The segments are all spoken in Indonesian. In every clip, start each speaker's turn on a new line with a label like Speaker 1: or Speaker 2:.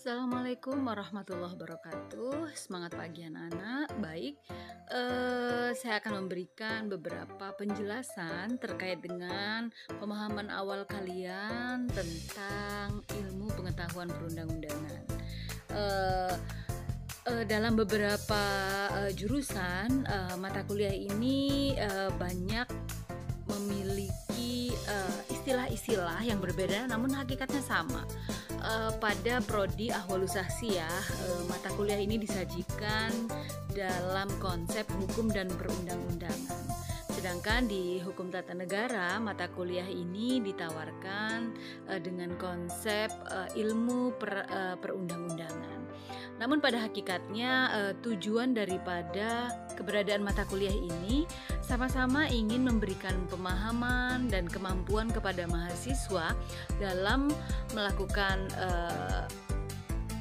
Speaker 1: Assalamualaikum warahmatullahi wabarakatuh. Semangat pagi anak-anak. Baik, saya akan memberikan beberapa penjelasan terkait dengan pemahaman awal kalian tentang ilmu pengetahuan perundang-undangan. Dalam beberapa jurusan mata kuliah ini banyak memiliki istilah-istilah yang berbeda, namun hakikatnya sama. Pada prodi Ahwalus Sahsiyah, mata kuliah ini disajikan dalam konsep hukum dan perundang-undangan. Sedangkan di hukum tata negara, mata kuliah ini ditawarkan dengan konsep ilmu perundang-undangan. Namun pada hakikatnya tujuan daripada keberadaan mata kuliah ini sama-sama ingin memberikan pemahaman dan kemampuan kepada mahasiswa dalam melakukan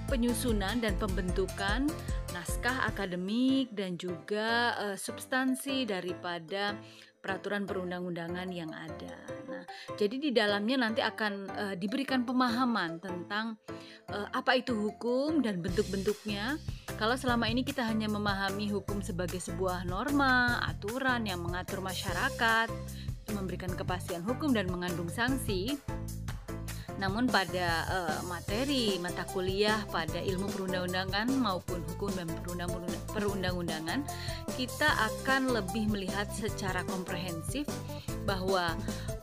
Speaker 1: penyusunan dan pembentukan naskah akademik dan juga substansi daripada peraturan perundang-undangan yang ada. Nah, jadi di dalamnya nanti akan diberikan pemahaman tentang apa itu hukum dan bentuk-bentuknya. Kalau selama ini kita hanya memahami hukum sebagai sebuah norma, aturan yang mengatur masyarakat, memberikan kepastian hukum dan mengandung sanksi. Namun pada materi mata kuliah pada ilmu perundang-undangan maupun hukum dan perundang-undangan, kita akan lebih melihat secara komprehensif bahwa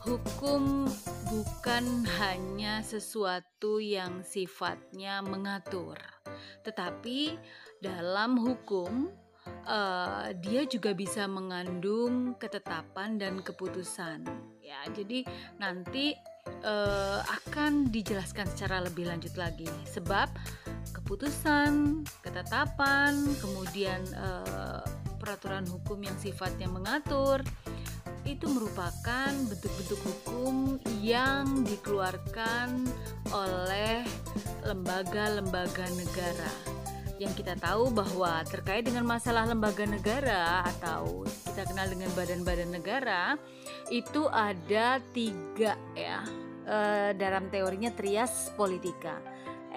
Speaker 1: hukum bukan hanya sesuatu yang sifatnya mengatur, tetapi dalam hukum dia juga bisa mengandung ketetapan dan keputusan. Ya, jadi nanti akan dijelaskan secara lebih lanjut lagi, sebab keputusan, ketetapan, kemudian peraturan hukum yang sifatnya mengatur itu merupakan bentuk-bentuk hukum yang dikeluarkan oleh lembaga-lembaga negara. Yang kita tahu bahwa terkait dengan masalah lembaga negara atau kita kenal dengan badan-badan negara, itu ada 3 ya, dalam teorinya trias politika: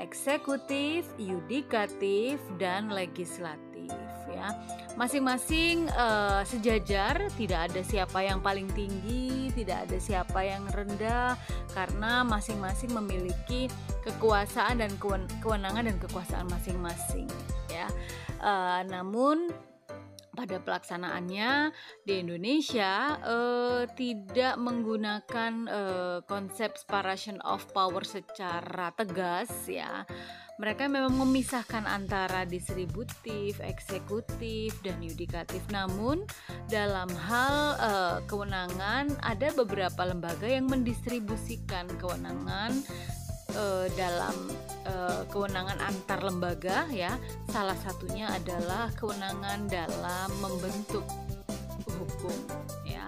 Speaker 1: eksekutif, yudikatif, dan legislatif ya. Masing-masing sejajar, tidak ada siapa yang paling tinggi, tidak ada siapa yang rendah, karena masing-masing memiliki kekuasaan dan kewenangan dan kekuasaan masing-masing ya. Namun pada pelaksanaannya di Indonesia tidak menggunakan konsep separation of power secara tegas ya. Mereka memang memisahkan antara distributif, eksekutif, dan yudikatif. Namun dalam hal kewenangan ada beberapa lembaga yang mendistribusikan kewenangan dalam kewenangan antar lembaga ya. Salah satunya adalah kewenangan dalam membentuk hukum ya.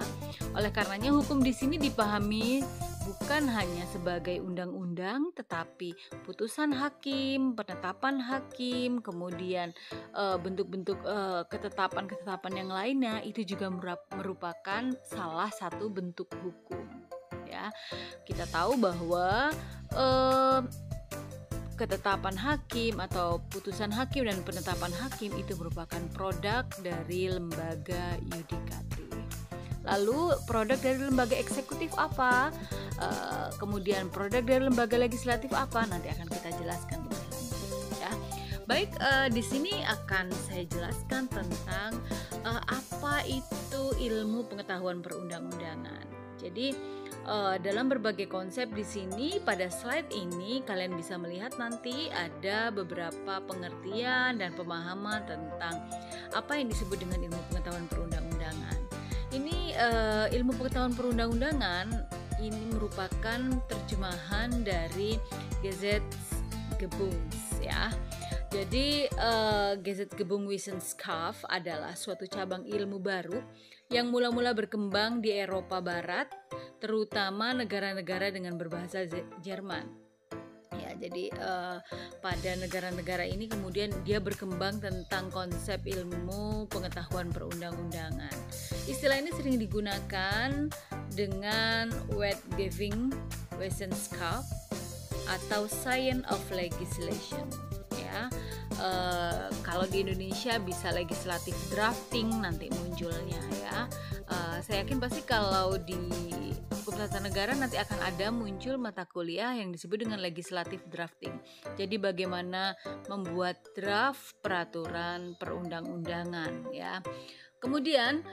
Speaker 1: Oleh karenanya hukum di sini dipahami bukan hanya sebagai undang-undang, tetapi putusan hakim, penetapan hakim, kemudian bentuk-bentuk ketetapan-ketetapan yang lainnya itu juga merupakan salah satu bentuk hukum ya. Kita tahu bahwa ketetapan hakim atau putusan hakim dan penetapan hakim itu merupakan produk dari lembaga yudikatif. Lalu produk dari lembaga eksekutif apa? Kemudian produk dari lembaga legislatif apa? Nanti akan kita jelaskan lebih lanjut ya. Baik, di sini akan saya jelaskan tentang apa itu ilmu pengetahuan perundang-undangan. Jadi dalam berbagai konsep di sini pada slide ini kalian bisa melihat nanti ada beberapa pengertian dan pemahaman tentang apa yang disebut dengan ilmu pengetahuan perundang-undangan. Ini ilmu pengetahuan perundang-undangan ini merupakan terjemahan dari Gesetzgebungs ya. Jadi Gesetzgebungswissenschaft adalah suatu cabang ilmu baru yang mula-mula berkembang di Eropa Barat, terutama negara-negara dengan berbahasa Jerman. Ya, jadi pada negara-negara ini kemudian dia berkembang tentang konsep ilmu pengetahuan perundang-undangan. Istilah ini sering digunakan dengan Wetgeving Wissenschaft atau Science of Legislation. ya. Kalau di Indonesia bisa legislative drafting nanti munculnya ya. Saya yakin pasti kalau di hukum tata negara nanti akan ada muncul mata kuliah yang disebut dengan legislative drafting. Jadi bagaimana membuat draft peraturan perundang-undangan ya. Kemudian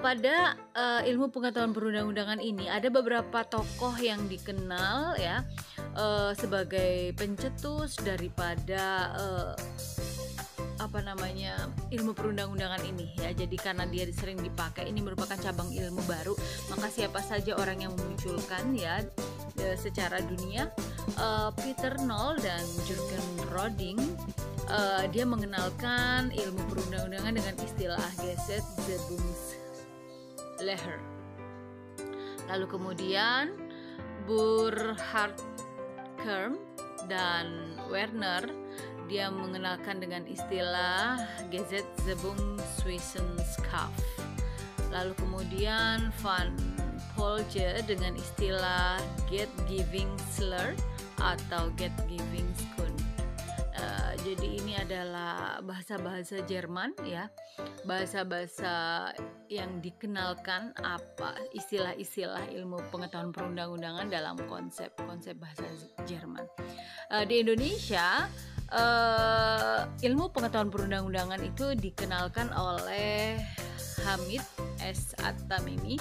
Speaker 1: pada ilmu pengetahuan perundang-undangan ini ada beberapa tokoh yang dikenal ya sebagai pencetus daripada ilmu perundang-undangan ini ya. Jadi karena dia sering dipakai, ini merupakan cabang ilmu baru, maka siapa saja orang yang memunculkan ya secara dunia, Peter Noll dan Jürgen Roding, dia mengenalkan ilmu perundang-undangan dengan istilah Gesetzgebungslehr. Lalu kemudian Burkhard Kerm dan Werner, dia mengenalkan dengan istilah Gesetzgebungswissenschaft. Lalu kemudian Van Polge dengan istilah Gesetzgebungslehre atau Gesetzgebungskunde. Jadi ini adalah bahasa-bahasa Jerman ya, bahasa-bahasa yang dikenalkan istilah-istilah ilmu pengetahuan perundang-undangan dalam konsep bahasa Jerman. Di Indonesia ilmu pengetahuan perundang-undangan itu dikenalkan oleh Hamid S. At-Tamimi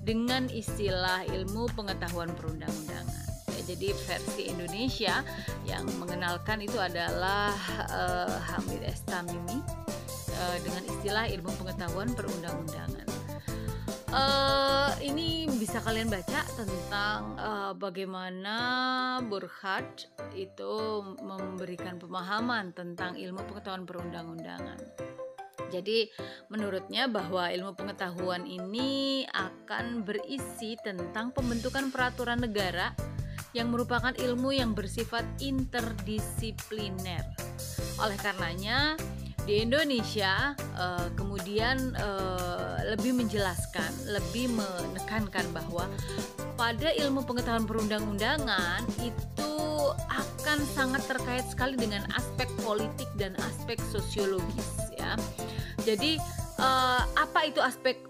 Speaker 1: dengan istilah ilmu pengetahuan perundang-undangan. Jadi versi Indonesia yang mengenalkan itu adalah Hamid S. Tamimi dengan istilah ilmu pengetahuan perundang-undangan. Ini bisa kalian baca tentang bagaimana Burkhard itu memberikan pemahaman tentang ilmu pengetahuan perundang-undangan. Jadi menurutnya bahwa ilmu pengetahuan ini akan berisi tentang pembentukan peraturan negara yang merupakan ilmu yang bersifat interdisipliner. Oleh karenanya di Indonesia kemudian lebih menjelaskan, lebih menekankan bahwa pada ilmu pengetahuan perundang-undangan itu akan sangat terkait sekali dengan aspek politik dan aspek sosiologis ya. Jadi apa itu aspek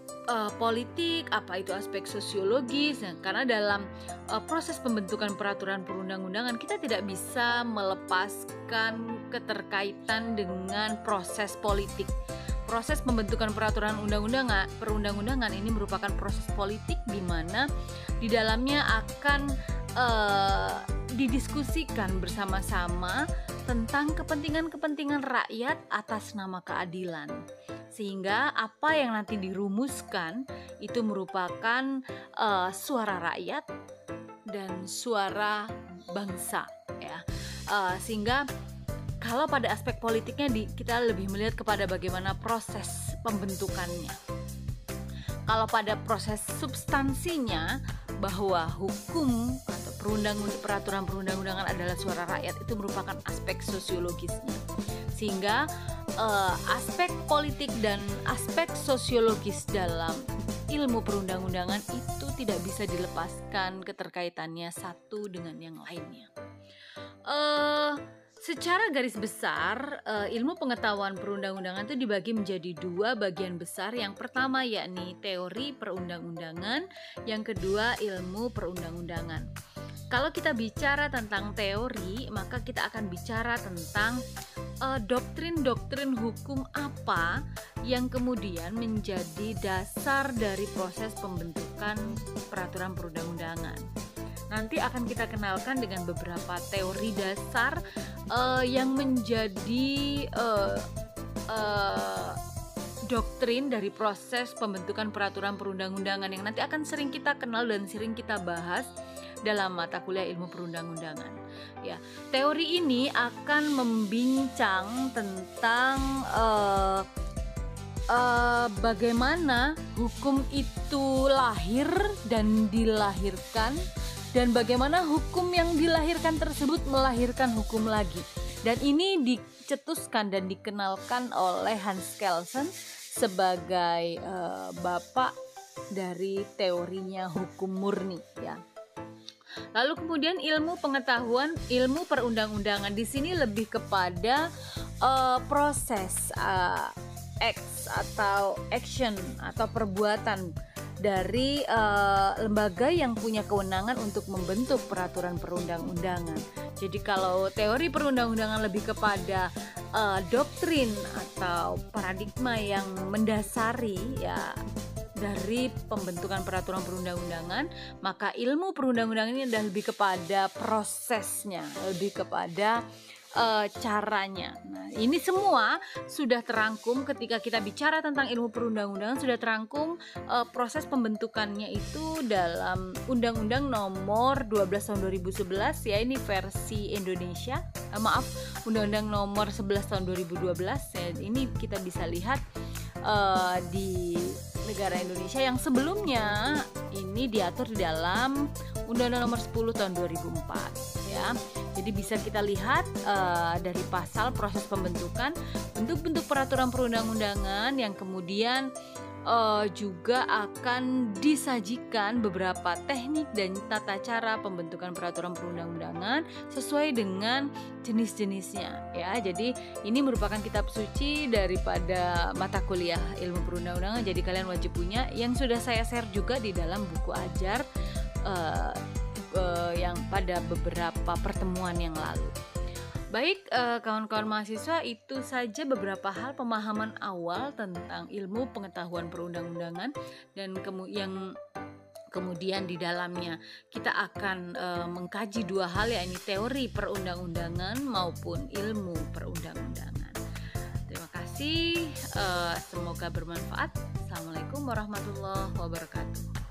Speaker 1: politik, apa itu aspek sosiologis. Karena dalam proses pembentukan peraturan perundang-undangan kita tidak bisa melepaskan keterkaitan dengan proses politik. Proses pembentukan peraturan perundang-undangan ini merupakan proses politik di mana di dalamnya akan didiskusikan bersama-sama tentang kepentingan-kepentingan rakyat atas nama keadilan. Sehingga apa yang nanti dirumuskan itu merupakan suara rakyat dan suara bangsa ya. Sehingga kalau pada aspek politiknya kita lebih melihat kepada bagaimana proses pembentukannya. Kalau pada proses substansinya bahwa hukum atau peraturan perundang-undangan adalah suara rakyat, itu merupakan aspek sosiologisnya. Sehingga aspek politik dan aspek sosiologis dalam ilmu perundang-undangan itu tidak bisa dilepaskan keterkaitannya satu dengan yang lainnya. Secara garis besar, ilmu pengetahuan perundang-undangan itu dibagi menjadi dua bagian besar. Yang pertama yakni teori perundang-undangan, yang kedua ilmu perundang-undangan. Kalau kita bicara tentang teori, maka kita akan bicara tentang doktrin-doktrin hukum apa yang kemudian menjadi dasar dari proses pembentukan peraturan perundang-undangan. Nanti akan kita kenalkan dengan beberapa teori dasar yang menjadi doktrin dari proses pembentukan peraturan perundang-undangan yang nanti akan sering kita kenal dan sering kita bahas dalam mata kuliah ilmu perundang-undangan. Ya, teori ini akan membincang tentang bagaimana hukum itu lahir dan dilahirkan, dan bagaimana hukum yang dilahirkan tersebut melahirkan hukum lagi. Dan ini dicetuskan dan dikenalkan oleh Hans Kelsen sebagai bapak dari teorinya hukum murni ya. Lalu kemudian ilmu pengetahuan, ilmu perundang-undangan di sini lebih kepada proses acts atau action atau perbuatan dari lembaga yang punya kewenangan untuk membentuk peraturan perundang-undangan. Jadi kalau teori perundang-undangan lebih kepada doktrin atau paradigma yang mendasari ya dari pembentukan peraturan perundang-undangan, maka ilmu perundang-undangan ini adalah lebih kepada prosesnya, lebih kepada caranya. Nah, ini semua sudah terangkum ketika kita bicara tentang ilmu perundang-undangan, sudah terangkum proses pembentukannya itu dalam Undang-Undang Nomor 12 Tahun 2011 ya, ini versi Indonesia. Undang-Undang Nomor 11 Tahun 2012 ya, ini kita bisa lihat di negara Indonesia yang sebelumnya ini diatur di dalam Undang-Undang Nomor 10 Tahun 2004 ya. Jadi bisa kita lihat dari pasal proses pembentukan bentuk-bentuk peraturan perundang-undangan yang kemudian juga akan disajikan beberapa teknik dan tata cara pembentukan peraturan perundang-undangan sesuai dengan jenis-jenisnya ya. Jadi ini merupakan kitab suci daripada mata kuliah ilmu perundang-undangan, jadi kalian wajib punya, yang sudah saya share juga di dalam buku ajar yang pada beberapa pertemuan yang lalu. Baik, kawan-kawan mahasiswa, itu saja beberapa hal pemahaman awal tentang ilmu pengetahuan perundang-undangan dan yang kemudian di dalamnya kita akan mengkaji dua hal, yakni teori perundang-undangan maupun ilmu perundang-undangan. Terima kasih, semoga bermanfaat. Assalamualaikum warahmatullahi wabarakatuh.